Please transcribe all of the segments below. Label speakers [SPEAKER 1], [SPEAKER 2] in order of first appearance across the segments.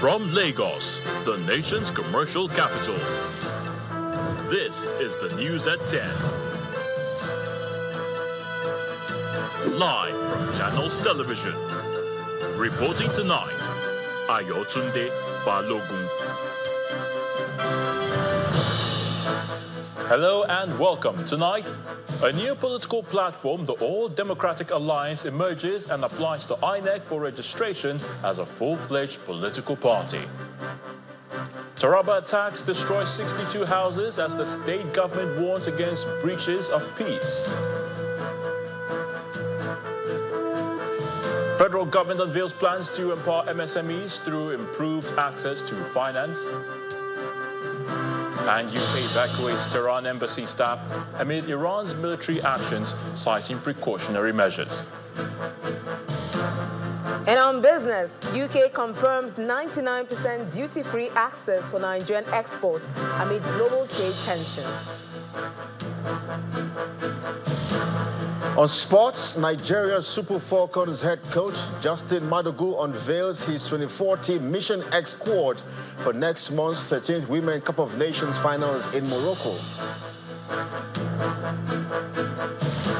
[SPEAKER 1] From Lagos, the nation's commercial capital, this is the news at 10. Live from Channels Television. Reporting tonight, Ayotunde Balogun. Hello and welcome. Tonight, a new political platform, the All Democratic Alliance, emerges and applies to INEC for registration as a full-fledged political party. Taraba attacks destroy 62 houses as the state government warns against breaches of peace. Federal government unveils plans to empower MSMEs through improved access to finance. And UK evacuates Tehran embassy staff amid Iran's military actions, citing precautionary measures.
[SPEAKER 2] And on business, UK confirms 99% duty-free access for Nigerian exports amid global trade tensions.
[SPEAKER 3] On sports, Nigeria's Super Falcons head coach Justin Madugu unveils his 2040 Mission X squad for next month's 13th Women Cup of Nations finals in Morocco.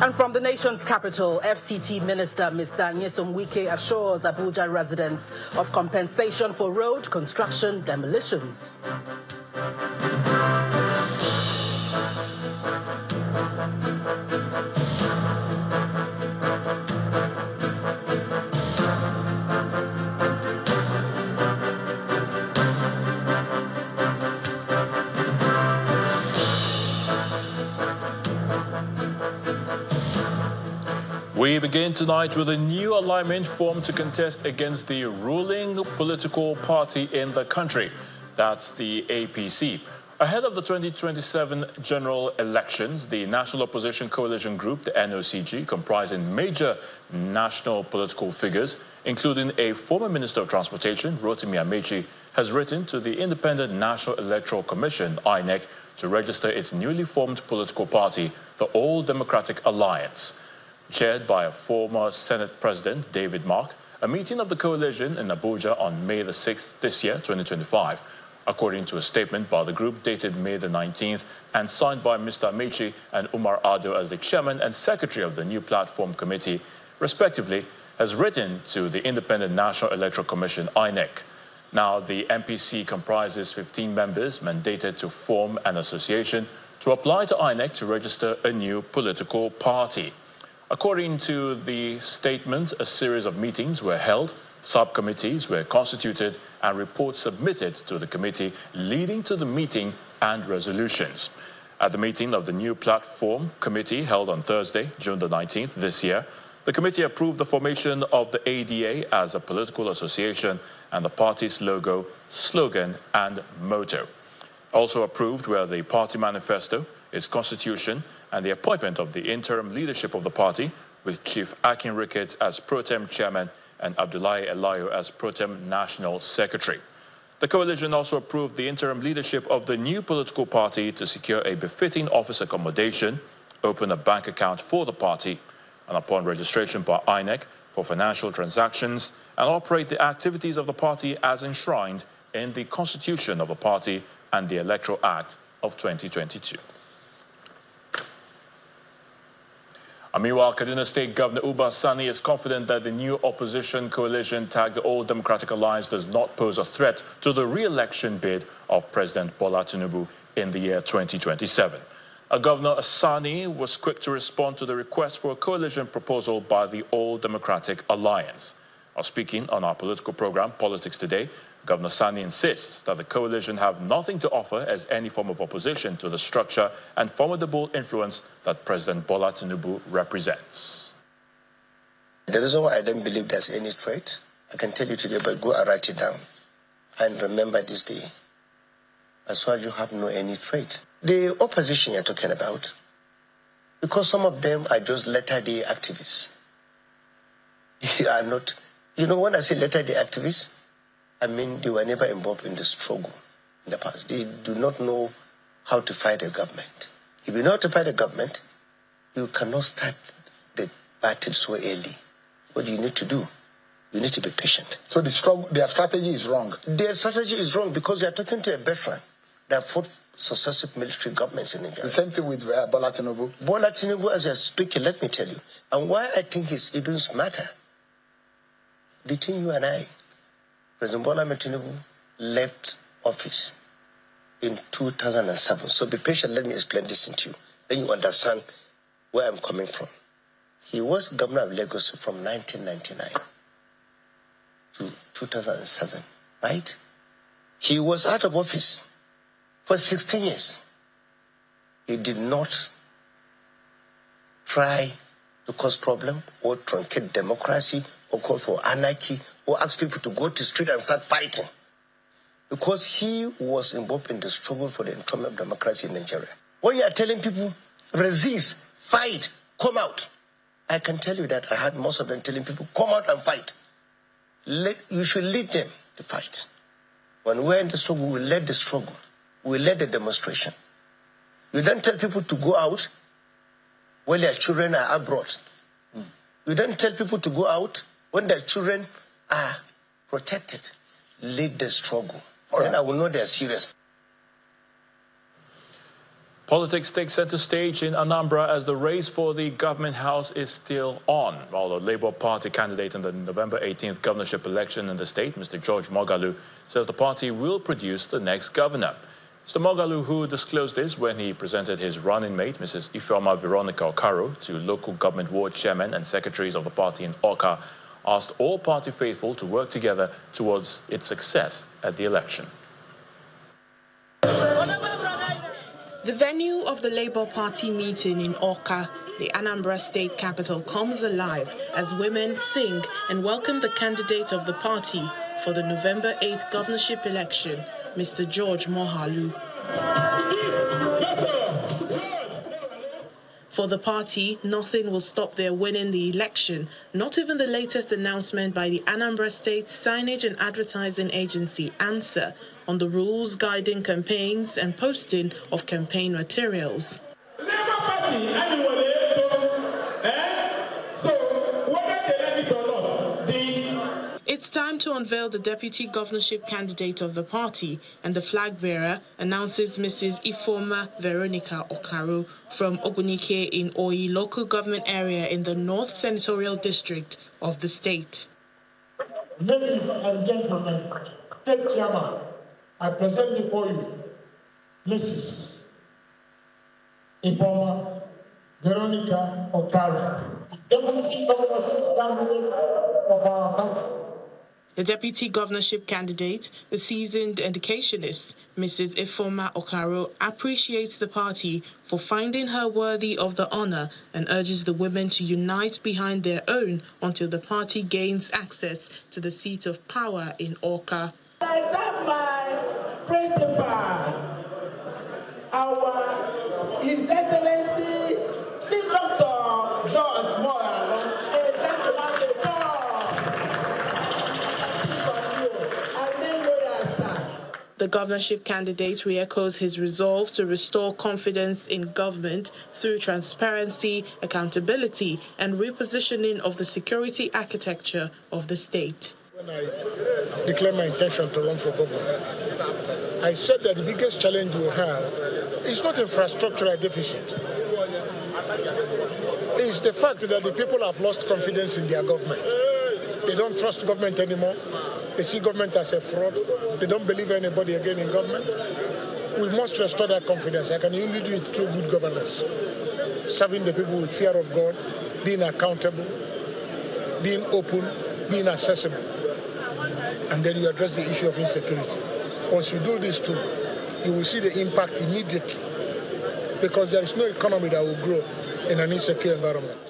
[SPEAKER 4] And from the nation's capital, FCT Minister Mr. Nyesom Wike assures Abuja residents of compensation for road construction demolitions.
[SPEAKER 1] We begin tonight with a new alignment formed to contest against the ruling political party in the country. That's the APC. Ahead of the 2027 general elections, the National Opposition Coalition Group, the NOCG, comprising major national political figures, including a former Minister of Transportation, Rotimi Amechi, has written to the Independent National Electoral Commission, INEC, to register its newly formed political party, the All Democratic Alliance. Chaired by a former Senate President, David Mark, a meeting of the coalition in Abuja on May the 6th this year, 2025, according to a statement by the group dated May the 19th and signed by Mr. Amechi and Umar Ado as the chairman and secretary of the new platform committee, respectively, has written to the Independent National Electoral Commission, INEC. Now, the NPC comprises 15 members mandated to form an association to apply to INEC to register a new political party. According to the statement, a series of meetings were held, subcommittees were constituted, and reports submitted to the committee, leading to the meeting and resolutions. At the meeting of the new platform committee held on Thursday, June the 19th this year, the committee approved the formation of the ADA as a political association and the party's logo, slogan, and motto. Also approved were the party manifesto, its constitution, and the appointment of the interim leadership of the party, with Chief Akin Ricketts as pro tem chairman and Abdullahi Elayo as pro tem national secretary. The coalition also approved the interim leadership of the new political party to secure a befitting office accommodation, open a bank account for the party, and upon registration by INEC for financial transactions, and operate the activities of the party as enshrined in the constitution of the party and the Electoral Act of 2022. Meanwhile, Kaduna State Governor Uba Sani is confident that the new opposition coalition tagged the All Democratic Alliance does not pose a threat to the re-election bid of President Bola Tinubu in the year 2027. Governor Sani was quick to respond to the request for a coalition proposal by the All Democratic Alliance. Speaking on our political program, Politics Today, Governor Sani insists that the coalition have nothing to offer as any form of opposition to the structure and formidable influence that President Bola Tinubu represents.
[SPEAKER 5] The reason why I don't believe there's any threat, I can tell you today, but go and write it down. And remember this day. As far as you have no any threat. The opposition you're talking about, because some of them are just letter-day activists. They are not, when I say letter-day activists, I mean they were never involved in the struggle in the past. They do not know how to fight a government. If you know how to fight a government, you cannot start the battle so early. What do you need to do? You need to be patient.
[SPEAKER 6] So their strategy is wrong?
[SPEAKER 5] Their strategy is wrong because they are talking to a veteran that fought successive military governments in Nigeria.
[SPEAKER 6] The same thing with Bola Tinubu.
[SPEAKER 5] Bola Tinubu, as a speaker, let me tell you, and why I think he's even smarter. Between you and I, President Bola Tinubu left office in 2007. So be patient, let me explain this to you. Then you understand where I'm coming from. He was governor of Lagos from 1999 to 2007, right? He was out of office for 16 years. He did not try to cause problem or truncate democracy or call for anarchy or ask people to go to the street and start fighting. Because he was involved in the struggle for the enthronement of democracy in Nigeria. When you are telling people, resist, fight, come out, I can tell you that I had most of them telling people, come out and fight. You should lead them to fight. When we're in the struggle, we lead the struggle. We led the demonstration. You don't tell people to go out when their children are abroad. You don't tell people to go out when their children are protected. Lead the struggle. Then I will know they're serious.
[SPEAKER 1] Politics takes center stage in Anambra as the race for the government house is still on. While the Labour Party candidate in the November 18th governorship election in the state, Mr. George Moghalu, says the party will produce the next governor. Mr. Moghalu, who disclosed this when he presented his running mate, Mrs. Ifeoma Veronica Okaro, to local government ward chairmen and secretaries of the party in Awka, asked all party faithful to work together towards its success at the election.
[SPEAKER 7] The venue of the Labour Party meeting in Awka, the Anambra state capital, comes alive as women sing and welcome the candidate of the party for the November 8th governorship election, Mr. George Moghalu. For the party, nothing will stop their winning the election, not even the latest announcement by the Anambra State Signage and Advertising Agency, ANSA, on the rules guiding campaigns and posting of campaign materials. It's time to unveil the deputy governorship candidate of the party, and the flag bearer announces Mrs. Ifeoma Veronica Okaro from Ogunike in Oyi local government area in the North Senatorial District of the state.
[SPEAKER 8] Ladies and gentlemen, State Chairman, I present before you Mrs. Ifeoma Veronica Okaro, deputy governorship candidate of our party.
[SPEAKER 7] The deputy governorship candidate, the seasoned educationist, Mrs. Ifeoma Okaro, appreciates the party for finding her worthy of the honor and urges the women to unite behind their own until the party gains access to the seat of power in Awka.
[SPEAKER 9] I thank my principal, His Excellency, Chief Dr. George Moghalu, a gentleman of God.
[SPEAKER 7] The governorship candidate re-echoes his resolve to restore confidence in government through transparency, accountability, and repositioning of the security architecture of the state.
[SPEAKER 8] When I declared my intention to run for governor, I said that the biggest challenge we have is not infrastructural deficit. It's the fact that the people have lost confidence in their government. They don't trust government anymore. They see government as a fraud. They don't believe anybody again in government. We must restore that confidence. I can only do it through good governance. Serving the people with fear of God, being accountable, being open, being accessible. And then you address the issue of insecurity. Once you do this too, you will see the impact immediately. Because there is no economy that will grow in an insecure environment.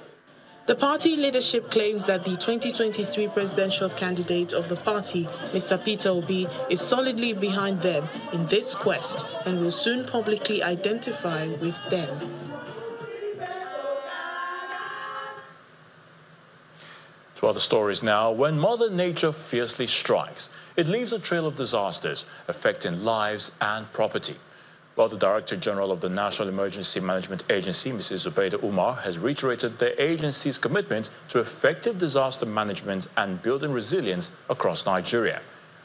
[SPEAKER 7] The party leadership claims that the 2023 presidential candidate of the party, Mr. Peter Obi, is solidly behind them in this quest and will soon publicly identify with them.
[SPEAKER 1] To other stories now. When Mother Nature fiercely strikes, it leaves a trail of disasters affecting lives and property. While the Director General of the National Emergency Management Agency, Mrs. Zubaida Umar, has reiterated the agency's commitment to effective disaster management and building resilience across Nigeria.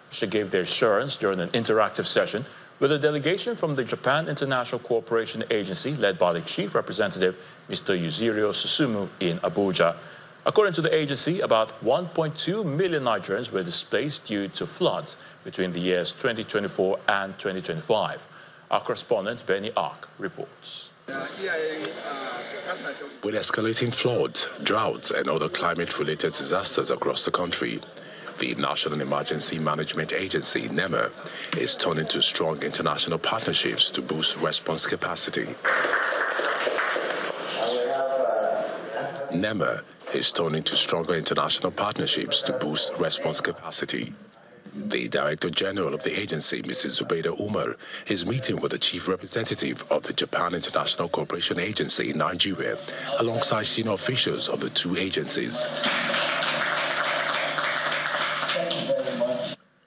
[SPEAKER 1] She gave the assurance during an interactive session with a delegation from the Japan International Cooperation Agency led by the Chief Representative, Mr. Yuzuru Susumu, in Abuja. According to the agency, about 1.2 million Nigerians were displaced due to floods between the years 2024 and 2025. Our correspondent, Benny Ark, reports.
[SPEAKER 10] With escalating floods, droughts, and other climate-related disasters across the country, the National Emergency Management Agency, NEMA, is turning to strong international partnerships to boost response capacity. NEMA is turning to stronger international partnerships to boost response capacity. The Director General of the agency, Mrs. Zubaida Umar, is meeting with the Chief Representative of the Japan International Cooperation Agency in Nigeria, alongside senior officials of the two agencies.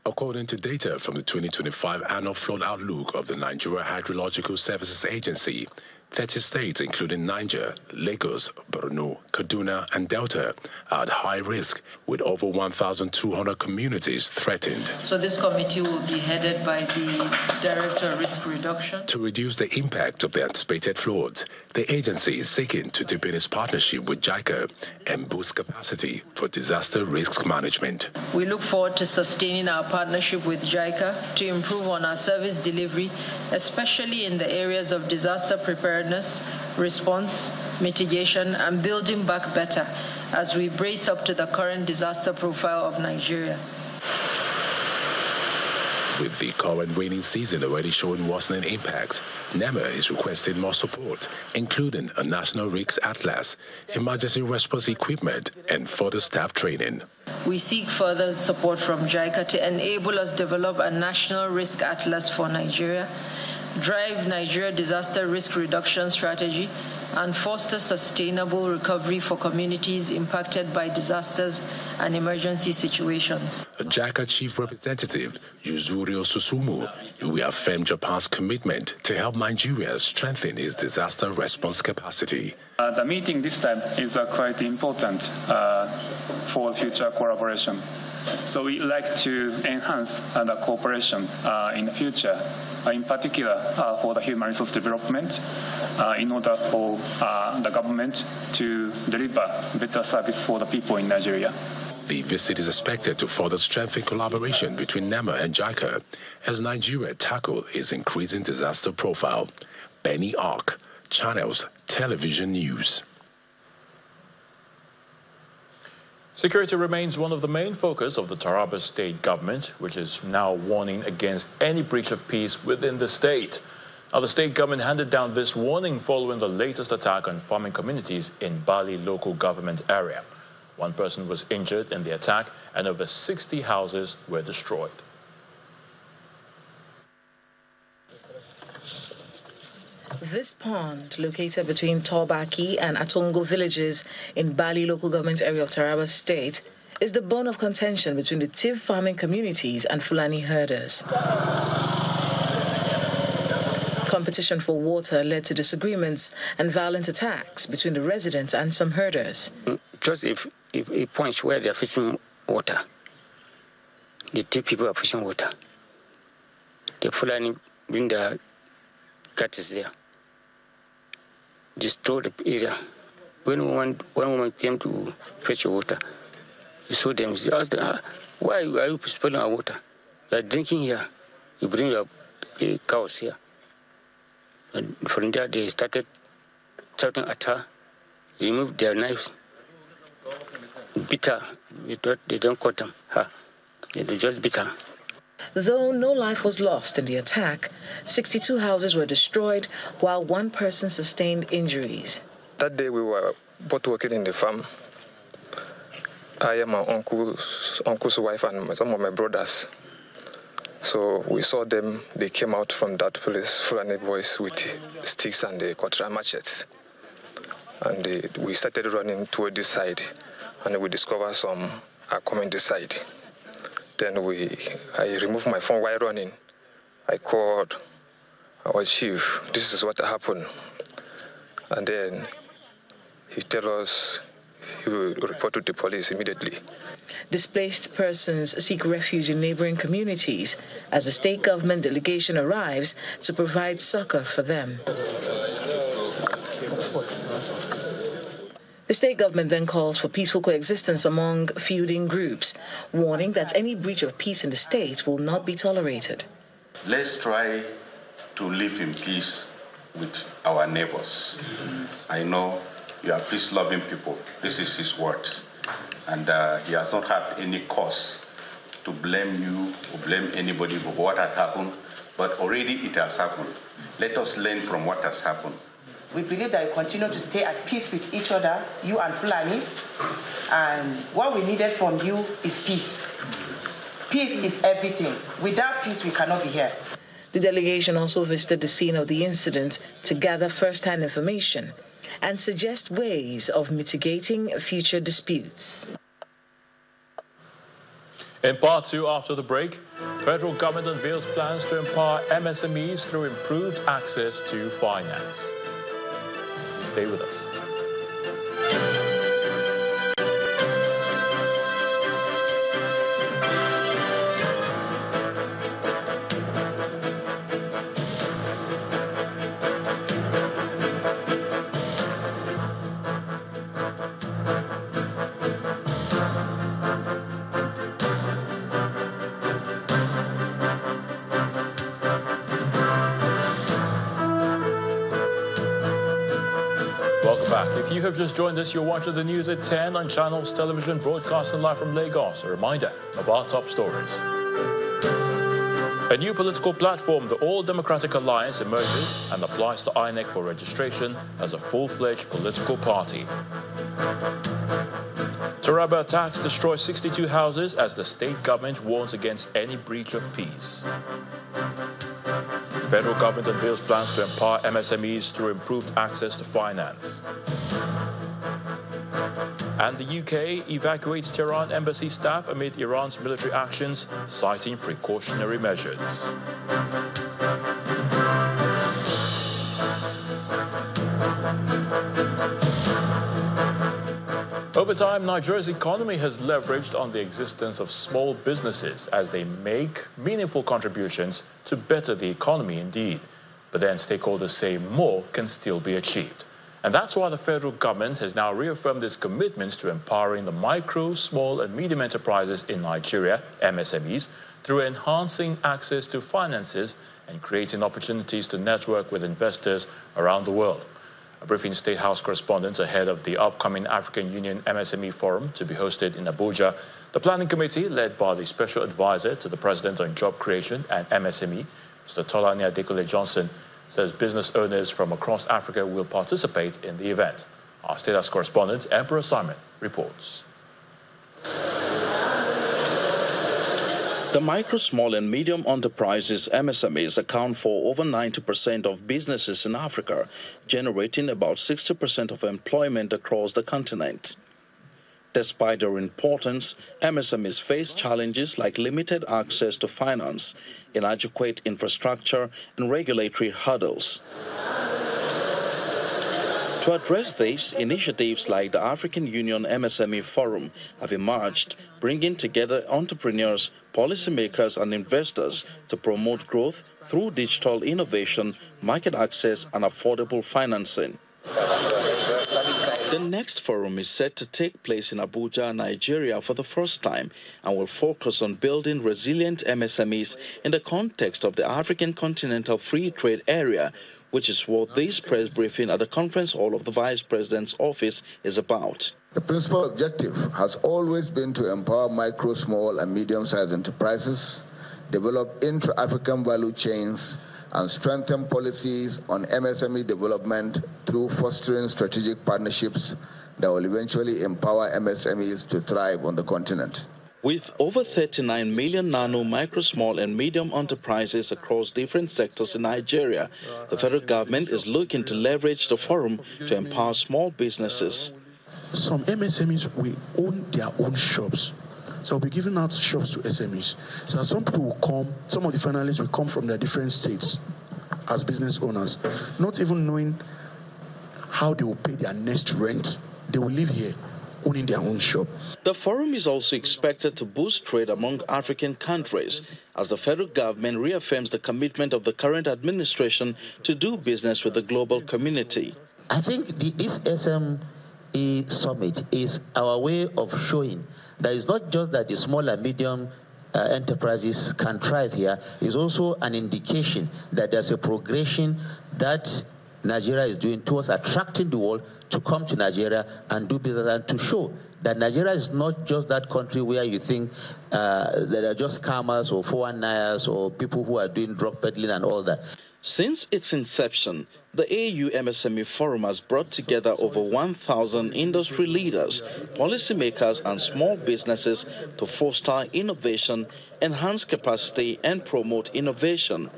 [SPEAKER 10] According to data from the 2025 Annual Flood Outlook of the Nigeria Hydrological Services Agency, 30 states, including Niger, Lagos, Borno, Kaduna, and Delta, are at high risk, with over 1,200 communities threatened.
[SPEAKER 11] So this committee will be headed by the Director of Risk Reduction.
[SPEAKER 10] To reduce the impact of the anticipated floods, the agency is seeking to deepen its partnership with JICA and boost capacity for disaster risk management.
[SPEAKER 11] We look forward to sustaining our partnership with JICA to improve on our service delivery, especially in the areas of disaster preparedness, response, mitigation, and building back better as we brace up to the current disaster profile of Nigeria.
[SPEAKER 10] With the current rainy season already showing worsening impacts, NEMA is requesting more support, including a national risk atlas, emergency response equipment, and further staff training.
[SPEAKER 11] We seek further support from JICA to enable us develop a national risk atlas for Nigeria, drive Nigeria disaster risk reduction strategy, and foster sustainable recovery for communities impacted by disasters and emergency situations.
[SPEAKER 10] JICA Chief Representative Yuzuru Susumu reaffirmed Japan's commitment to help Nigeria strengthen its disaster response capacity.
[SPEAKER 12] The meeting this time is quite important for future collaboration. So we'd like to enhance the cooperation in the future, in particular for the human resource development, in order for the government to deliver better service for the people in Nigeria.
[SPEAKER 10] The visit is expected to further strengthen collaboration between NEMA and JICA as Nigeria tackles its increasing disaster profile. Benny Ark, Channels Television News.
[SPEAKER 1] Security remains one of the main focus of the Taraba state government, which is now warning against any breach of peace within the state. Now, the state government handed down this warning following the latest attack on farming communities in Bali local government area. One person was injured in the attack and over 60 houses were destroyed.
[SPEAKER 13] This pond, located between Tobaki and Atongo villages in Bali local government area of Taraba state, is the bone of contention between the Tiv farming communities and Fulani herders. Competition for water led to disagreements and violent attacks between the residents and some herders.
[SPEAKER 14] Just if a point where they are fishing water, the Tiv people are fishing water. The Fulani bring their catches there, destroy the area. When one woman came to fetch water, you saw them. They asked her, "Why are you spilling our water? You are drinking here. You bring your cows here." And from there, they started shouting at her, removed their knives, beat her. They don't cut them. They just beat her.
[SPEAKER 13] Though no life was lost in the attack, 62 houses were destroyed while one person sustained injuries.
[SPEAKER 15] That day we were both working in the farm. I am my uncle's wife and some of my brothers. So we saw them, they came out from that place, Fulani boys with sticks and the cutlass machetes. And we started running toward this side and we discovered some are coming this side. Then I removed my phone while running. I called our chief, this is what happened. And then he tells us he will report to the police immediately.
[SPEAKER 13] Displaced persons seek refuge in neighboring communities as the state government delegation arrives to provide succor for them. The state government then calls for peaceful coexistence among feuding groups, warning that any breach of peace in the state will not be tolerated.
[SPEAKER 16] Let's try to live in peace with our neighbors. I know you are peace-loving people. This is his words. And he has not had any cause to blame you or blame anybody for what had happened, but already it has happened. Let us learn from what has happened.
[SPEAKER 9] We believe that we continue to stay at peace with each other, you and Fulanis, and what we needed from you is peace. Peace is everything. Without peace, we cannot be here.
[SPEAKER 13] The delegation also visited the scene of the incident to gather first-hand information and suggest ways of mitigating future disputes.
[SPEAKER 1] In part two, after the break, federal government unveils plans to empower MSMEs through improved access to finance. Stay with us. Welcome back. If you have just joined us, you're watching the news at 10 on Channels Television, broadcasting live from Lagos. A reminder of our top stories. A new political platform, the All Democratic Alliance, emerges and applies to INEC for registration as a full-fledged political party. Taraba attacks destroy 62 houses as the state government warns against any breach of peace. Federal government unveils plans to empower MSMEs through improved access to finance. And the UK evacuates Tehran embassy staff amid Iran's military actions, citing precautionary measures. Over time, Nigeria's economy has leveraged on the existence of small businesses as they make meaningful contributions to better the economy indeed. But then stakeholders say more can still be achieved. And that's why the federal government has now reaffirmed its commitments to empowering the micro, small and medium enterprises in Nigeria, MSMEs, through enhancing access to finances and creating opportunities to network with investors around the world. A briefing State House correspondent ahead of the upcoming African Union MSME Forum to be hosted in Abuja. The Planning Committee, led by the Special Advisor to the President on Job Creation and MSME, Mr. Tolani Adekule Johnson, says business owners from across Africa will participate in the event. Our State House correspondent, Emperor Simon, reports.
[SPEAKER 17] The micro, small and medium enterprises, MSMEs, account for over 90% of businesses in Africa, generating about 60% of employment across the continent. Despite their importance, MSMEs face challenges like limited access to finance, inadequate infrastructure, and regulatory hurdles. To address this, initiatives like the African Union MSME Forum have emerged, bringing together entrepreneurs, policymakers, and investors to promote growth through digital innovation, market access, and affordable financing. The next forum is set to take place in Abuja, Nigeria for the first time and will focus on building resilient MSMEs in the context of the African Continental Free Trade Area, which is what this press briefing at the conference hall of the Vice President's office is about.
[SPEAKER 18] The principal objective has always been to empower micro, small, and medium-sized enterprises, develop intra-African value chains, and strengthen policies on MSME development through fostering strategic partnerships that will eventually empower MSMEs to thrive on the continent.
[SPEAKER 17] With over 39 million nano, micro, small and medium enterprises across different sectors in Nigeria, the federal government is looking to leverage the forum to empower small businesses.
[SPEAKER 19] Some MSMEs will own their own shops. So we'll be giving out shops to SMEs. So some people will come, some of the finalists will come from their different states. as business owners, not even knowing how they will pay their next rent. They will live here, owning their own shop.
[SPEAKER 17] The forum is also expected to boost trade among African countries as the federal government reaffirms the commitment of the current administration to do business with the global community.
[SPEAKER 20] I think this SME summit is our way of showing that it's not just that the small and medium enterprises can thrive here, it's also an indication that there's a progression that Nigeria is doing towards attracting the world to come to Nigeria and do business, and to show that Nigeria is not just that country where you think that are just scammers or 419ers or people who are doing drug peddling and all that.
[SPEAKER 17] Since its inception, the AU MSME Forum has brought together over 1,000 industry leaders, policymakers, and small businesses to foster innovation, enhance capacity, and promote innovation.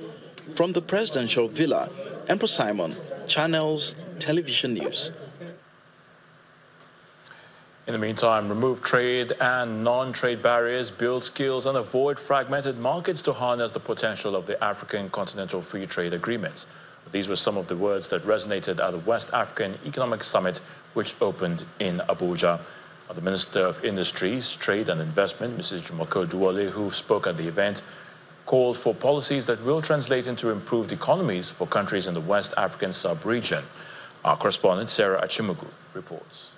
[SPEAKER 17] From the presidential villa, Emperor Simon, Channels Television News.
[SPEAKER 1] In the meantime, remove trade and non-trade barriers, build skills, and avoid fragmented markets to harness the potential of the African Continental Free Trade Agreement. These were some of the words that resonated at the West African Economic Summit, which opened in Abuja. The Minister of Industries, Trade and Investment, Mrs. Jumoko Duwole, who spoke at the event, called for policies that will translate into improved economies for countries in the West African sub-region. Our correspondent, Sarah Achimugu, reports.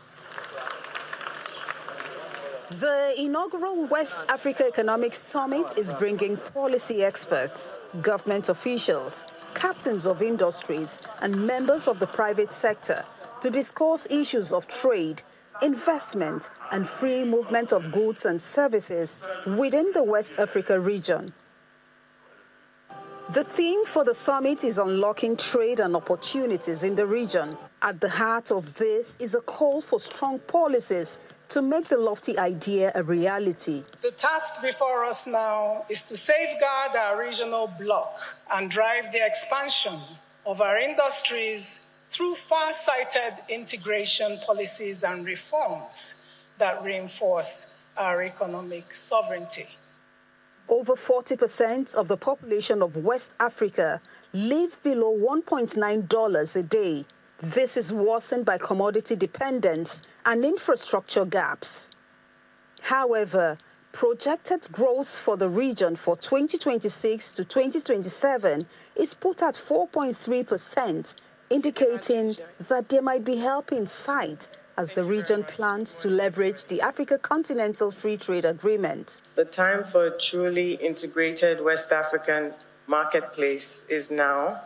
[SPEAKER 21] The inaugural West Africa Economic Summit is bringing policy experts, government officials, captains of industries, and members of the private sector to discuss issues of trade, investment, and free movement of goods and services within the West Africa region. The theme for the summit is unlocking trade and opportunities in the region. At the heart of this is a call for strong policies to make the lofty idea a reality.
[SPEAKER 22] The task before us now is to safeguard our regional bloc and drive the expansion of our industries through far-sighted integration policies and reforms that reinforce our economic sovereignty.
[SPEAKER 21] Over 40% of the population of West Africa live below $1.9 a day. This is worsened by commodity dependence and infrastructure gaps. However, projected growth for the region for 2026 to 2027 is put at 4.3%, indicating that there might be help in sight as the region plans to leverage the Africa Continental Free Trade Agreement.
[SPEAKER 23] The time for a truly integrated West African marketplace is now.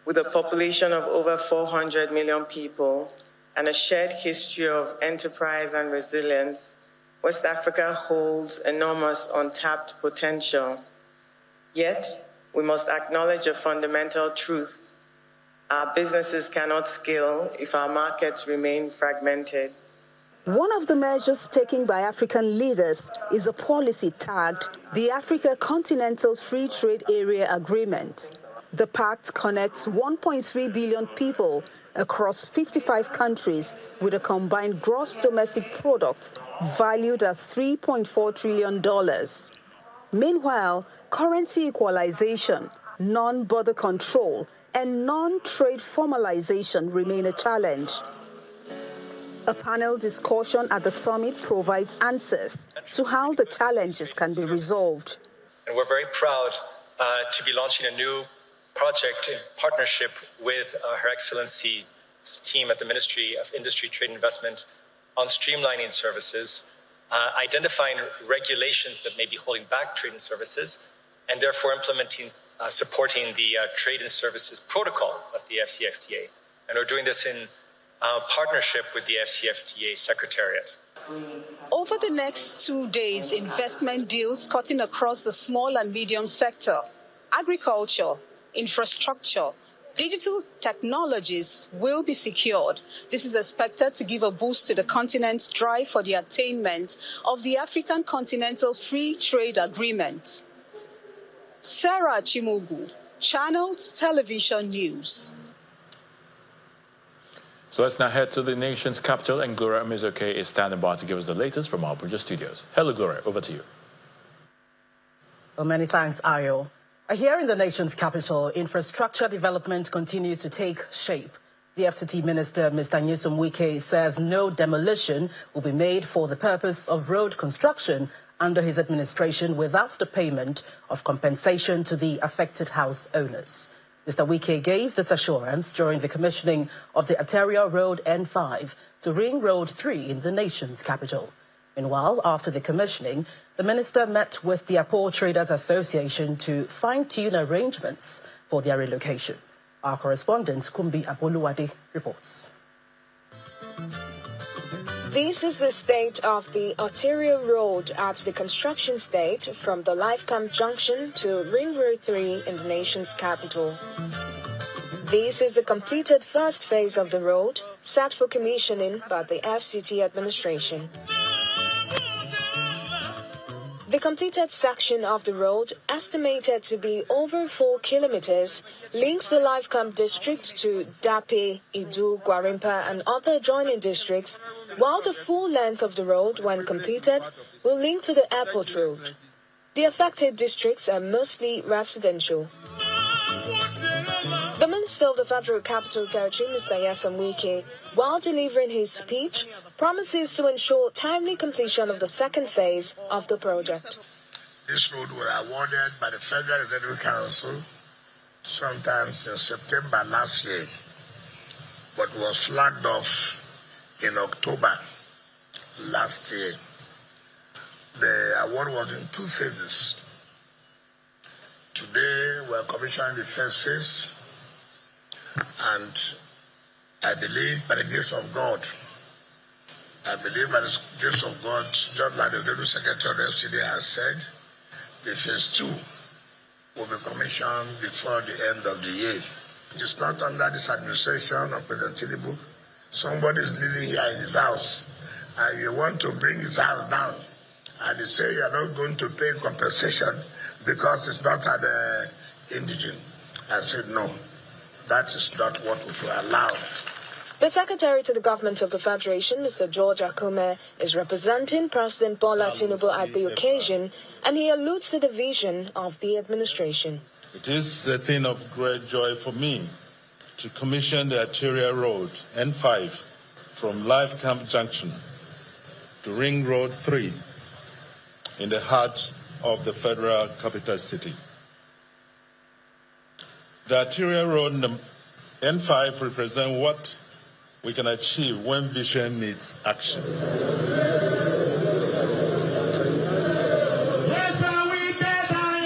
[SPEAKER 23] With a population of over 400 million people and a shared history of enterprise and resilience, West Africa holds enormous untapped potential. Yet, we must acknowledge a fundamental truth. Our businesses cannot scale if our markets remain fragmented.
[SPEAKER 21] One of the measures taken by African leaders is a policy tagged the Africa Continental Free Trade Area Agreement. The pact connects 1.3 billion people across 55 countries with a combined gross domestic product valued at $3.4 trillion. Meanwhile, currency equalization, non-border control, and non-trade formalization remain a challenge. A panel discussion at the summit provides answers to how the challenges can be resolved.
[SPEAKER 24] And we're very proud to be launching a new project in partnership with Her Excellency's team at the Ministry of Industry, Trade and Investment on streamlining services, identifying regulations that may be holding back trade and services, and therefore implementing, supporting the Trade and Services Protocol of the FCFTA. And we're doing this in partnership with the FCFTA Secretariat.
[SPEAKER 21] Over the next 2 days, investment deals cutting across the small and medium sector, agriculture, infrastructure, digital technologies will be secured. This is expected to give a boost to the continent's drive for the attainment of the African Continental Free Trade Agreement. Sarah Chimugu, Channels Television News.
[SPEAKER 1] So let's now head to the nation's capital, and Gloria Mizoke is standing by to give us the latest from our Abuja studios. Hello, Gloria, over to you.
[SPEAKER 4] Well, many thanks, Ayo. Here in the nation's capital, infrastructure development continues to take shape. The FCT Minister, Mr. Nyesom Wike, says no demolition will be made for the purpose of road construction under his administration without the payment of compensation to the affected house owners. Mr. Wike gave this assurance during the commissioning of the Arterial Road N5 to Ring Road 3 in the nation's capital. Meanwhile, after the commissioning, the minister met with the Apple Traders Association to fine-tune arrangements for their relocation. Our correspondent, Kumbi Aboluwade, reports.
[SPEAKER 2] This is the state of the arterial road at the construction state from the Lifecamp Junction to Ring Road 3 in the nation's capital. This is the completed first phase of the road, set for commissioning by the FCT administration. The completed section of the road, estimated to be over 4 kilometers, links the Lifecamp district to Dape, Idu, Gwarimpa and other adjoining districts, while the full length of the road, when completed, will link to the airport road. The affected districts are mostly residential. The Minister of the Federal Capital Territory, Mr. Nyesom Wike, while delivering his speech, promises to ensure timely completion of the second phase of the project.
[SPEAKER 8] This road was awarded by the Federal Executive Council sometimes in September last year, but was flagged off in October last year. The award was in 2 phases. Today we are commissioning the first phase, and I believe by the grace of God, just like the Deputy Secretary of the FCD has said, the phase 2 will be commissioned before the end of the year. It is not under this administration of President Tinubu. Somebody is living here in his house, and you want to bring his house down, and they say you are not going to pay compensation because it's not an indigent. I said no, that is not what we will allow.
[SPEAKER 2] The Secretary to the Government of the Federation, Mr. George Akume, is representing President Bola Tinubu at the occasion, and he alludes to the vision of the administration.
[SPEAKER 3] It is a thing of great joy for me to commission the arterial road N5 from Lifecamp Junction to Ring Road 3 in the heart of the federal capital city. The arterial road N5 represents what we can achieve when vision meets action.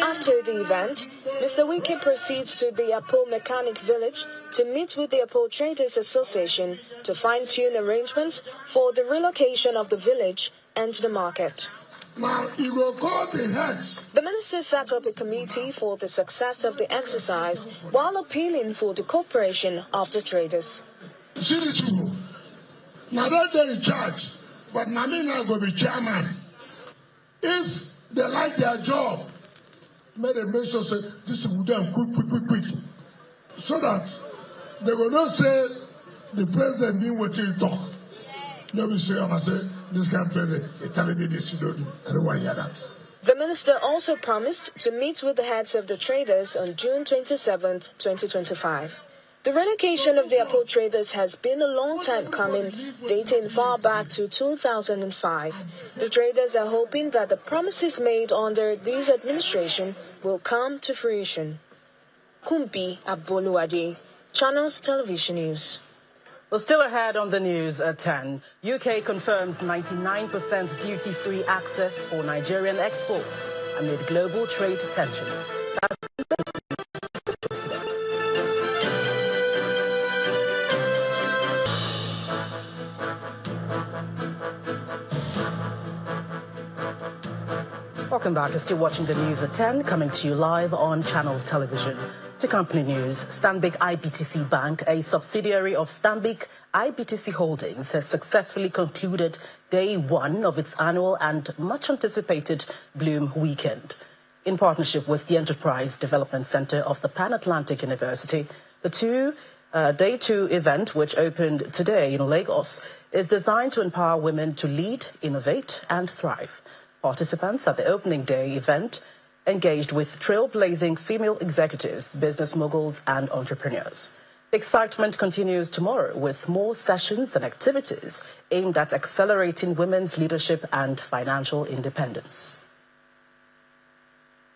[SPEAKER 2] After the event, Mr. Wike proceeds to the Apple Mechanic Village to meet with the Apple Traders Association to fine-tune arrangements for the relocation of the village and the market.
[SPEAKER 8] Now, you will call the heads.
[SPEAKER 2] The minister set up a committee for the success of the exercise while appealing for the cooperation of the traders.
[SPEAKER 8] See the people. Now they're in charge, but Namina will be chairman. If they like their job, may they make sure say this will be done quick, so that they will not say the president didn't want to talk. They will say, I say this kind of president is telling me this, you don't do. I don't want to hear that.
[SPEAKER 2] The minister also promised to meet with the heads of the traders on June 27, 2025. The relocation of the Apple Traders has been a long time coming, dating far back to 2005. The traders are hoping that the promises made under this administration will come to fruition. Kumbi Aboluwade, Channels Television News.
[SPEAKER 4] Well, still ahead on the news at 10. UK confirms 99% duty-free access for Nigerian exports amid global trade tensions. Welcome back. You're still watching the news at 10, coming to you live on Channels Television. To company news, Stanbic IBTC Bank, a subsidiary of Stanbic IBTC Holdings, has successfully concluded day 1 of its annual and much anticipated Bloom Weekend. In partnership with the Enterprise Development Center of the Pan-Atlantic University, the Day 2 event, which opened today in Lagos, is designed to empower women to lead, innovate, and thrive. Participants at the opening day event engaged with trailblazing female executives, business moguls, and entrepreneurs. The excitement continues tomorrow with more sessions and activities aimed at accelerating women's leadership and financial independence.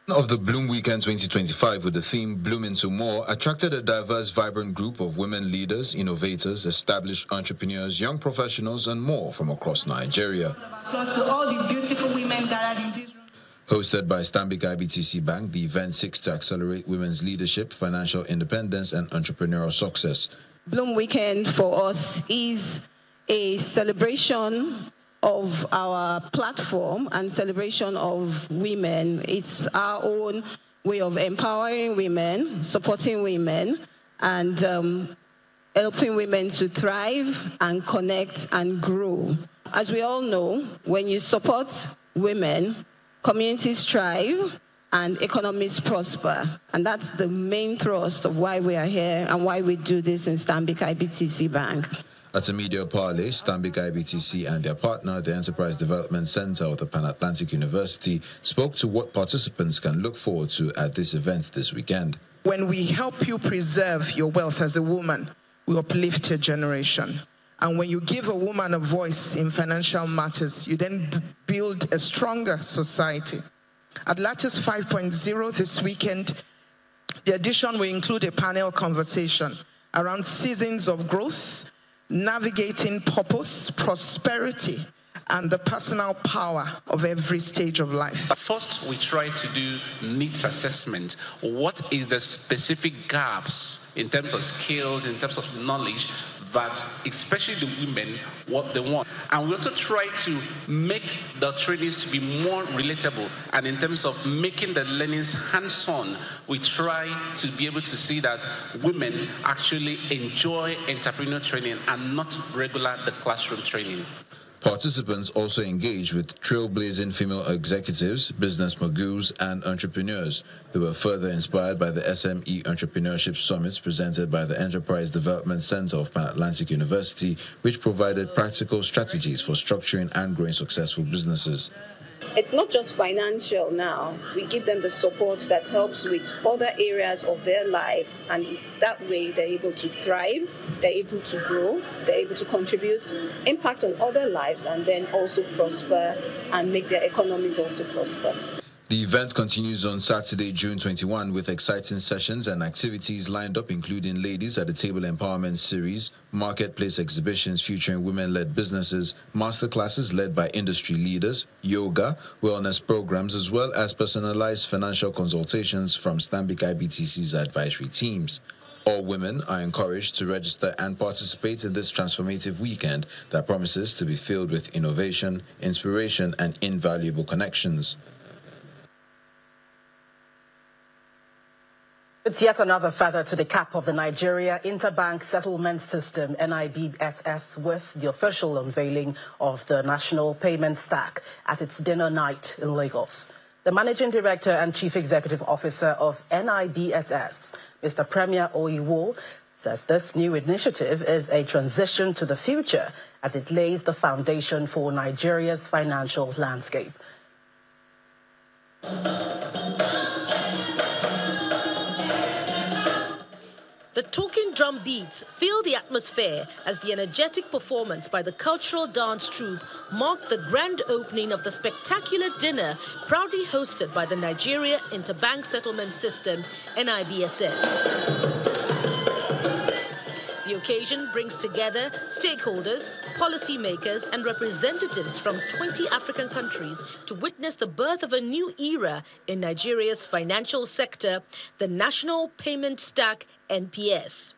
[SPEAKER 5] Of the Bloom Weekend 2025 with the theme Bloom into More attracted a diverse, vibrant group of women leaders, innovators, established entrepreneurs, young professionals, and more from across Nigeria.
[SPEAKER 6] Applause to all the beautiful women gathered in this room.
[SPEAKER 5] Hosted by Stanbic IBTC Bank, the event seeks to accelerate women's leadership, financial independence, and entrepreneurial success.
[SPEAKER 6] Bloom Weekend for us is a celebration of our platform and celebration of women. It's our own way of empowering women, supporting women, and helping women to thrive and connect and grow. As we all know, when you support women, communities thrive and economies prosper. And that's the main thrust of why we are here and why we do this in Stanbic IBTC Bank.
[SPEAKER 5] At a media parley, Stanbic IBTC and their partner, the Enterprise Development Center of the Pan-Atlantic University, spoke to what participants can look forward to at this event this weekend.
[SPEAKER 7] When we help you preserve your wealth as a woman, we uplift your generation. And when you give a woman a voice in financial matters, you then build a stronger society. At Lattice 5.0 this weekend, the edition will include a panel conversation around seasons of growth, navigating purpose, prosperity, and the personal power of every stage of life.
[SPEAKER 11] First, we try to do needs assessment. What is the specific gaps in terms of skills, in terms of knowledge, that especially the women, what they want. And we also try to make the trainings to be more relatable. And in terms of making the learnings hands-on, we try to be able to see that women actually enjoy entrepreneurial training and not regular the classroom training.
[SPEAKER 5] Participants also engaged with trailblazing female executives, business moguls, and entrepreneurs. They were further inspired by the SME Entrepreneurship Summits presented by the Enterprise Development Center of Pan-Atlantic University, which provided practical strategies for structuring and growing successful businesses.
[SPEAKER 6] It's not just financial now. We give them the support that helps with other areas of their life, and that way they're able to thrive, they're able to grow, they're able to contribute, impact on other lives, and then also prosper and make their economies also prosper.
[SPEAKER 5] The event continues on Saturday, June 21, with exciting sessions and activities lined up, including Ladies at the Table Empowerment Series, marketplace exhibitions featuring women-led businesses, masterclasses led by industry leaders, yoga, wellness programs, as well as personalized financial consultations from Stanbic IBTC's advisory teams. All women are encouraged to register and participate in this transformative weekend that promises to be filled with innovation, inspiration, and invaluable connections.
[SPEAKER 4] It's yet another feather to the cap of the Nigeria Interbank Settlement System, NIBSS, with the official unveiling of the National Payment Stack at its dinner night in Lagos. The Managing Director and Chief Executive Officer of NIBSS, Mr. Premier Oyiwo, says this new initiative is a transition to the future as it lays the foundation for Nigeria's financial landscape.
[SPEAKER 25] The talking drum beats fill the atmosphere as the energetic performance by the cultural dance troupe marked the grand opening of the spectacular dinner proudly hosted by the Nigeria Interbank Settlement System, NIBSS. The occasion brings together stakeholders, policymakers, and representatives from 20 African countries to witness the birth of a new era in Nigeria's financial sector, the National Payment Stack, NPS.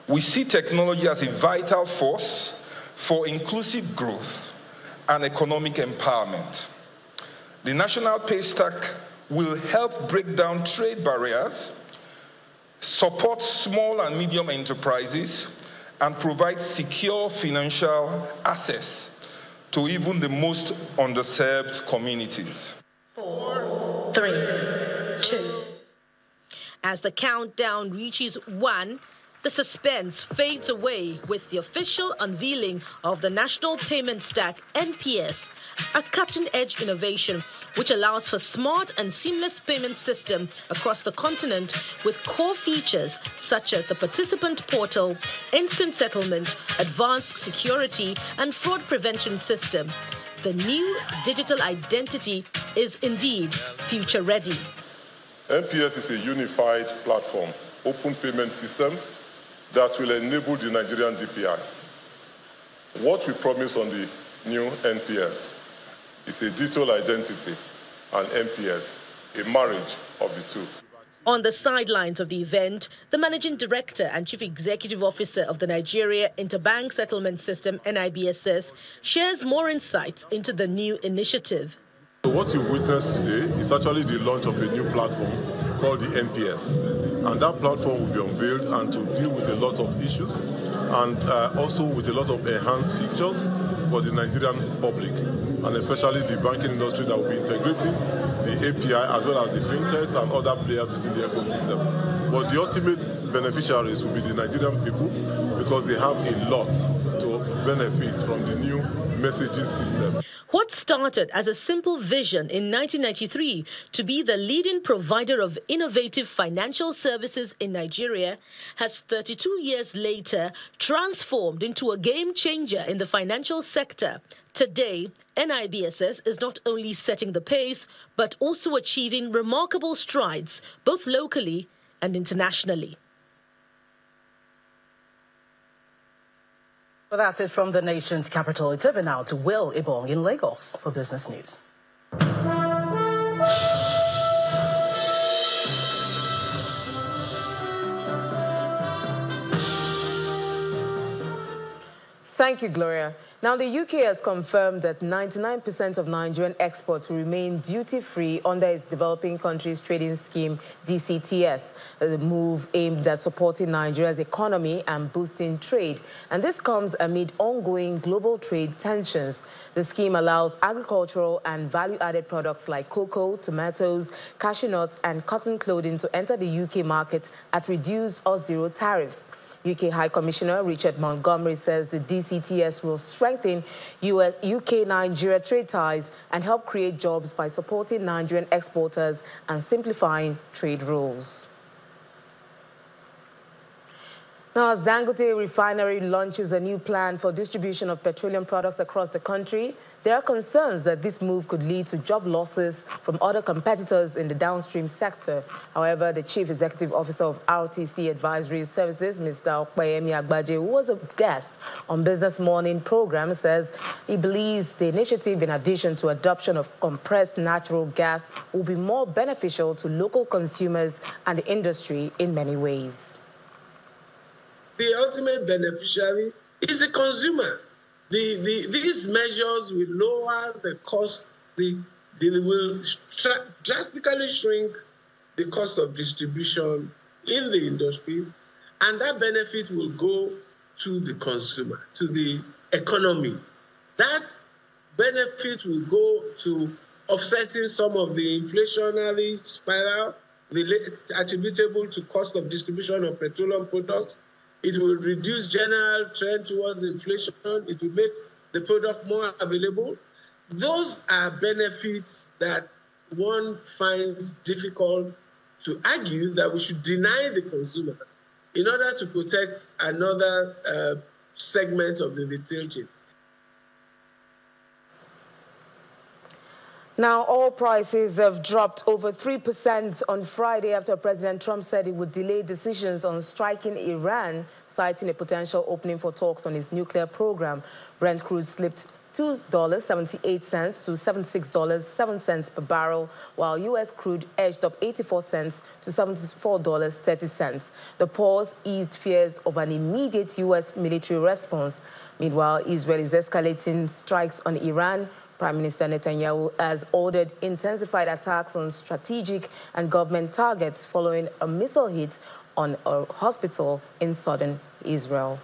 [SPEAKER 26] We see technology as a vital force for inclusive growth and economic empowerment. The National Pay Stack will help break down trade barriers, support small and medium enterprises, and provide secure financial access to even the most underserved communities.
[SPEAKER 25] 4, 3, 2. As the countdown reaches 1, the suspense fades away with the official unveiling of the National Payment Stack, NPS, a cutting-edge innovation which allows for smart and seamless payment system across the continent with core features such as the participant portal, instant settlement, advanced security, and fraud prevention system. The new digital identity is indeed future-ready.
[SPEAKER 9] MPS is a unified platform, open payment system that will enable the Nigerian DPI. What we promise on the new NPS is a digital identity and MPS, a marriage of the two.
[SPEAKER 25] On the sidelines of the event, the Managing Director and Chief Executive Officer of the Nigeria Interbank Settlement System, NIBSS, shares more insights into the new initiative.
[SPEAKER 9] So what you witnessed today is actually the launch of a new platform called the NPS. And that platform will be unveiled and to deal with a lot of issues and also with a lot of enhanced features for the Nigerian public, and especially the banking industry that will be integrating the API as well as the fintechs and other players within the ecosystem. But the ultimate beneficiaries will be the Nigerian people because they have a lot to benefit from the new messaging system.
[SPEAKER 25] What started as a simple vision in 1993 to be the leading provider of innovative financial services in Nigeria has 32 years later transformed into a game changer in the financial sector. Today, NIBSS is not only setting the pace, but also achieving remarkable strides, both locally and internationally.
[SPEAKER 4] Well, that's it from the nation's capital. It's over now to Will Ibong in Lagos for business news.
[SPEAKER 10] Thank you, Gloria. Now, the UK has confirmed that 99% of Nigerian exports will remain duty-free under its Developing Countries Trading Scheme, DCTS, the move aimed at supporting Nigeria's economy and boosting trade. And this comes amid ongoing global trade tensions. The scheme allows agricultural and value-added products like cocoa, tomatoes, cashew nuts, and cotton clothing to enter the UK market at reduced or zero tariffs. UK High Commissioner Richard Montgomery says the DCTS will strengthen UK-Nigeria trade ties and help create jobs by supporting Nigerian exporters and simplifying trade rules. Now, as Dangote Refinery launches a new plan for distribution of petroleum products across the country, there are concerns that this move could lead to job losses from other competitors in the downstream sector. However, the Chief Executive Officer of RTC Advisory Services, Mr. Okpeyemi Agbaje, who was a guest on Business Morning program, says he believes the initiative, in addition to adoption of compressed natural gas, will be more beneficial to local consumers and the industry in many ways.
[SPEAKER 12] The ultimate beneficiary is the consumer. These measures will lower the cost, they will drastically shrink the cost of distribution in the industry, and that benefit will go to the consumer, to the economy. That benefit will go to offsetting some of the inflationary spiral attributable to cost of distribution of petroleum products. It will reduce general trend towards inflation. It will make the product more available. Those are benefits that one finds difficult to argue that we should deny the consumer in order to protect another segment of the retail chain.
[SPEAKER 10] Now, oil prices have dropped over 3% on Friday after President Trump said he would delay decisions on striking Iran, citing a potential opening for talks on his nuclear program. Brent crude slipped $2.78 to $76.07 per barrel, while U.S. crude edged up 84 cents to $74.30. The pause eased fears of an immediate U.S. military response. Meanwhile, Israel is escalating strikes on Iran. Prime Minister Netanyahu has ordered intensified attacks on strategic and government targets following a missile hit on a hospital in southern Israel.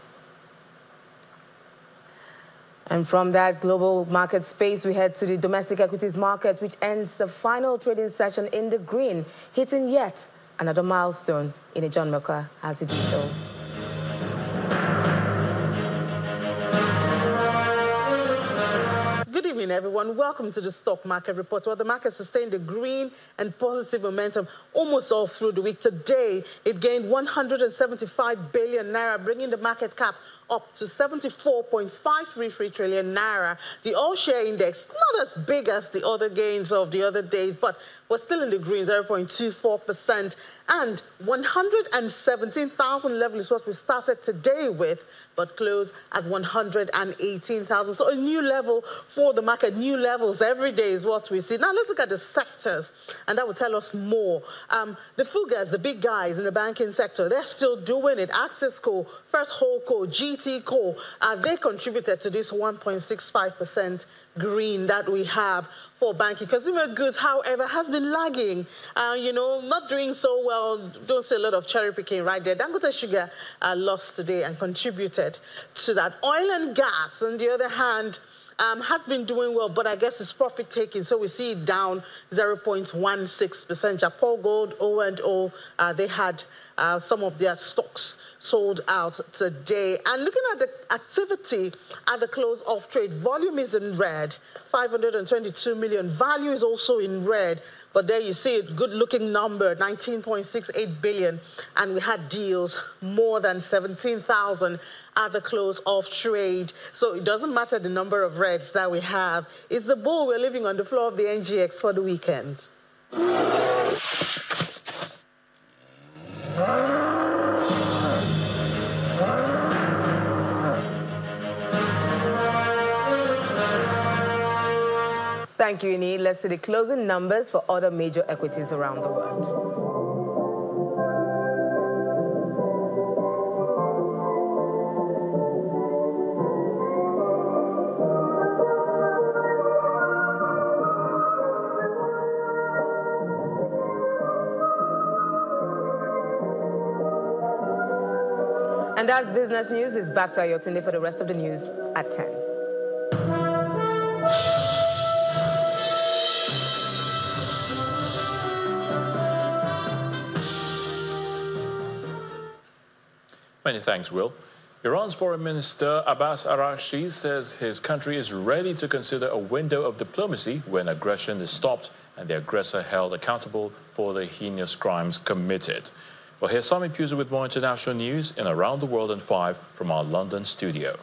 [SPEAKER 10] And from that global market space, we head to the domestic equities market, which ends the final trading session in the green, hitting yet another milestone. John Moka has the details.
[SPEAKER 14] Good evening,
[SPEAKER 13] morning, everyone. Welcome to the Stock Market Report. Well, the market sustained a green and positive momentum almost all through the week. Today, it gained 175 billion naira, bringing the market cap up to 74.533 trillion naira. The all-share index, not as big as the other gains of the other days, but was still in the green, 0.24%. And 117,000 level is what we started today with, but closed at 118,000. So a new level for the market, new levels every day is what we see. Now let's look at the sectors, and that will tell us more. The Fugas, the big guys in the banking sector, they're still doing it. Access Co, First Holdco, GT Co, they contributed to this 1.65% green that we have for banking. Consumer goods, however, has been lagging, not doing so well. Don't see a lot of cherry picking right there. Dangote Sugar lost today and contributed to that. Oil and gas, on the other hand, has been doing well, but I guess it's profit taking, so we see it down 0.16%. Japan Gold, O&O, they had some of their stocks sold out today. And looking at the activity at the close of trade, volume is in red, 522 million. Value is also in red, but there you see it, good-looking number, 19.68 billion. And we had deals more than 17,000 at the close of trade. So it doesn't matter the number of reds that we have. It's the bull we're living on the floor of the NGX for the weekend.
[SPEAKER 10] Thank you, Ini. Let's see the closing numbers for other major equities around the world. And that's business news. It's back to Ayotunde for the rest of the news at 10.
[SPEAKER 1] Many thanks, Will. Iran's Foreign Minister Abbas Araghchi says his country is ready to consider a window of diplomacy when aggression is stopped and the aggressor held accountable for the heinous crimes committed. Well, here's Sami Pusa with more international news in Around the World in 5 from our London studio.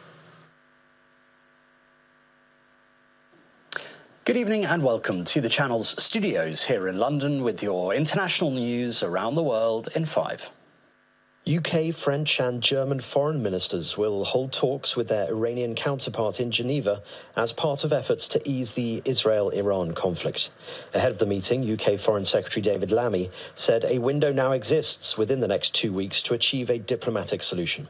[SPEAKER 14] Good evening and welcome to the channel's studios here in London with your international news around the world in 5.
[SPEAKER 15] UK, French and German foreign ministers will hold talks with their Iranian counterpart in Geneva as part of efforts to ease the Israel-Iran conflict. Ahead of the meeting, UK Foreign Secretary David Lammy said a window now exists within the next 2 weeks to achieve a diplomatic solution.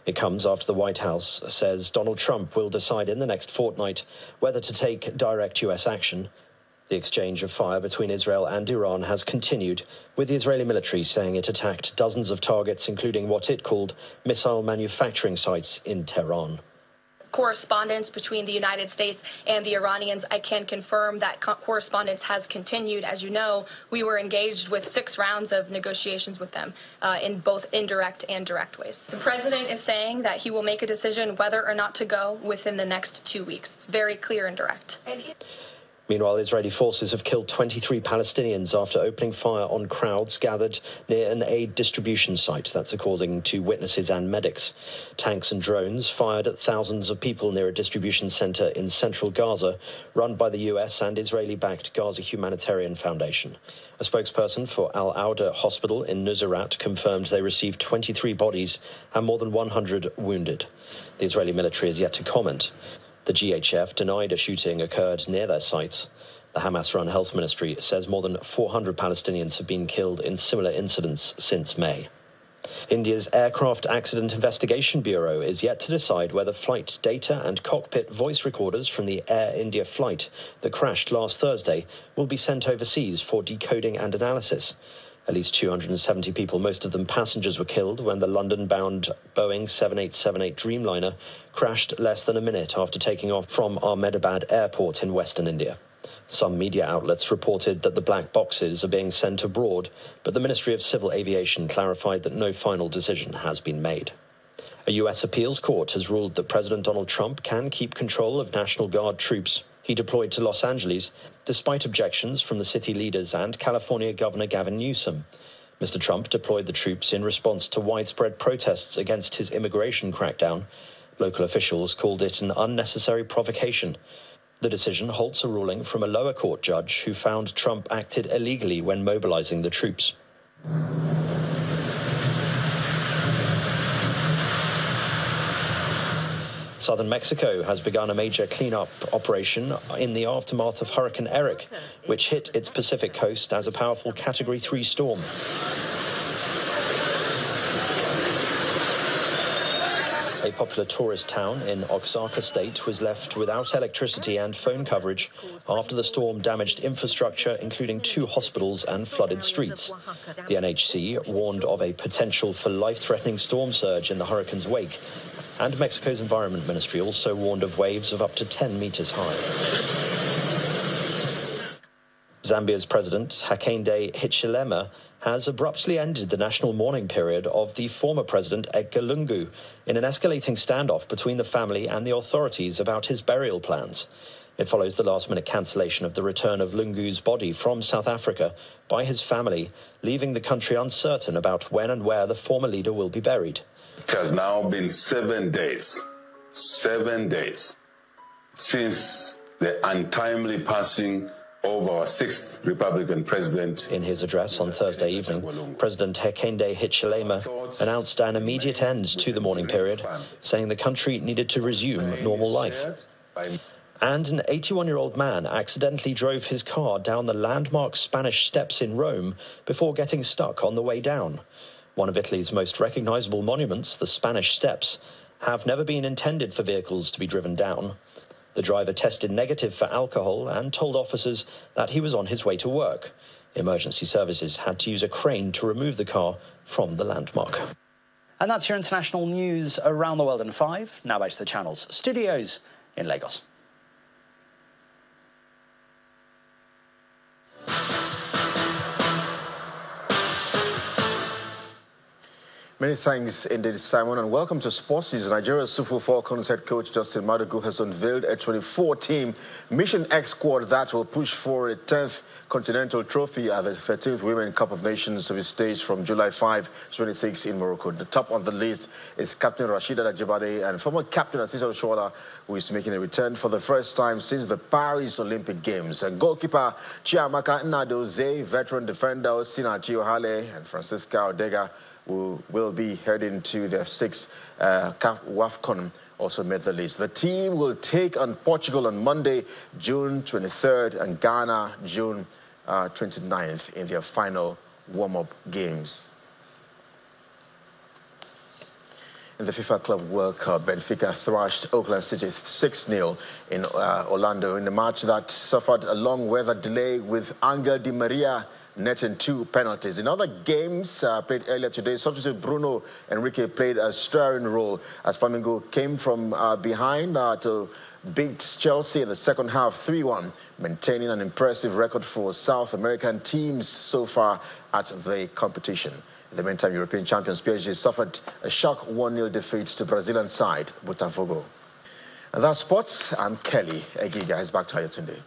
[SPEAKER 15] It comes after the White House says Donald Trump will decide in the next fortnight whether to take direct US action. The exchange of fire between Israel and Iran has continued, with the Israeli military saying it attacked dozens of targets, including what it called missile manufacturing sites in Tehran.
[SPEAKER 16] Correspondence between the United States and the Iranians, I can confirm that correspondence has continued. As you know, we were engaged with 6 rounds of negotiations with them in both indirect and direct ways. The president is saying that he will make a decision whether or not to go within the next 2 weeks. It's very clear and direct.
[SPEAKER 15] Meanwhile, Israeli forces have killed 23 Palestinians after opening fire on crowds gathered near an aid distribution site. That's according to witnesses and medics. Tanks and drones fired at thousands of people near a distribution center in central Gaza, run by the US and Israeli-backed Gaza Humanitarian Foundation. A spokesperson for Al-Auda Hospital in Nuseirat confirmed they received 23 bodies and more than 100 wounded. The Israeli military is yet to comment. The GHF denied a shooting occurred near their sites. The Hamas-run health ministry says more than 400 Palestinians have been killed in similar incidents since May. India's Aircraft Accident Investigation Bureau is yet to decide whether flight data and cockpit voice recorders from the Air India flight that crashed last Thursday will be sent overseas for decoding and analysis. At least 270 people, most of them passengers, were killed when the London-bound Boeing 7878 Dreamliner crashed less than a minute after taking off from Ahmedabad Airport in western India. Some media outlets reported that the black boxes are being sent abroad, but the Ministry of Civil Aviation clarified that no final decision has been made. A U.S. appeals court has ruled that President Donald Trump can keep control of National Guard troops he deployed to Los Angeles despite objections from the city leaders and California Governor Gavin Newsom. Mr. Trump deployed the troops in response to widespread protests against his immigration crackdown. Local officials called it an unnecessary provocation. The decision halts a ruling from a lower court judge who found Trump acted illegally when mobilizing the troops. Southern Mexico has begun a major cleanup operation in the aftermath of Hurricane Eric, which hit its Pacific coast as a powerful Category 3 storm. A popular tourist town in Oaxaca State was left without electricity and phone coverage after the storm damaged infrastructure, including 2 hospitals and flooded streets. The NHC warned of a potential for life-threatening storm surge in the hurricane's wake, and Mexico's Environment Ministry also warned of waves of up to 10 meters high. Zambia's President Hakainde Hichilema has abruptly ended the national mourning period of the former president Edgar Lungu in an escalating standoff between the family and the authorities about his burial plans. It follows the last-minute cancellation of the return of Lungu's body from South Africa by his family, leaving the country uncertain about when and where the former leader will be buried.
[SPEAKER 17] It has now been 7 days since the untimely passing of our 6th Republican president.
[SPEAKER 15] In his address on Thursday evening, President Hakainde Hichilema announced an immediate end to the mourning period, saying the country needed to resume normal life. And an 81-year-old man accidentally drove his car down the landmark Spanish Steps in Rome before getting stuck on the way down. One of Italy's most recognizable monuments, the Spanish Steps, have never been intended for vehicles to be driven down. The driver tested negative for alcohol and told officers that he was on his way to work. Emergency services had to use a crane to remove the car from the landmark.
[SPEAKER 14] And that's your international news around the world in 5. Now back to the channel's studios in Lagos.
[SPEAKER 18] Many thanks indeed, Simon, and welcome to Sports Season. Nigeria's Super Falcons head coach Justin Madugu has unveiled a 24-team Mission X squad that will push for a 10th continental trophy at the 13th Women Cup of Nations to be staged from July 5 to 26 in Morocco. The top on the list is Captain Rashida Ajibade and former captain Asisa Oshoala, who is making a return for the first time since the Paris Olympic Games. And goalkeeper Chiamaka Nnadozie, veteran defender Osinachi Ohale, and Francisca Odega, who will be heading to their 6th WAFCON, also made the list. The team will take on Portugal on Monday, June 23rd, and Ghana, June 29th, in their final warm-up games. In the FIFA Club World Cup, Benfica thrashed Oakland City 6-0 in Orlando in a match that suffered a long weather delay with Angel Di Maria netting 2 penalties. In other games played earlier today, substitute Bruno Henrique played a stirring role as Flamengo came from behind to beat Chelsea in the second half 3-1, maintaining an impressive record for South American teams so far at the competition. In the meantime, European champions PSG suffered a shock 1-0 defeat to Brazilian side Botafogo. And that's sports. I'm Kelly Egiga. It's back to Ayotunde.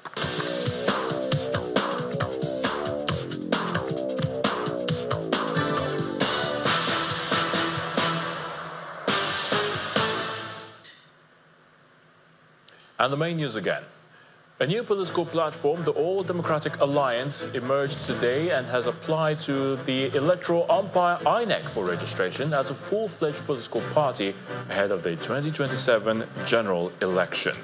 [SPEAKER 1] And the main news again. A new political platform, the All Democratic Alliance, emerged today and has applied to the electoral umpire INEC for registration as a full-fledged political party ahead of the 2027 general elections.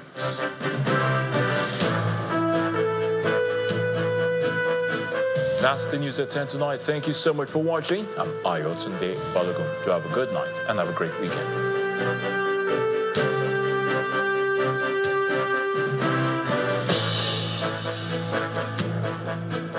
[SPEAKER 1] That's the news at 10 tonight. Thank you so much for watching. I'm Ayotunde Balogun. Do have a good night and have a great weekend.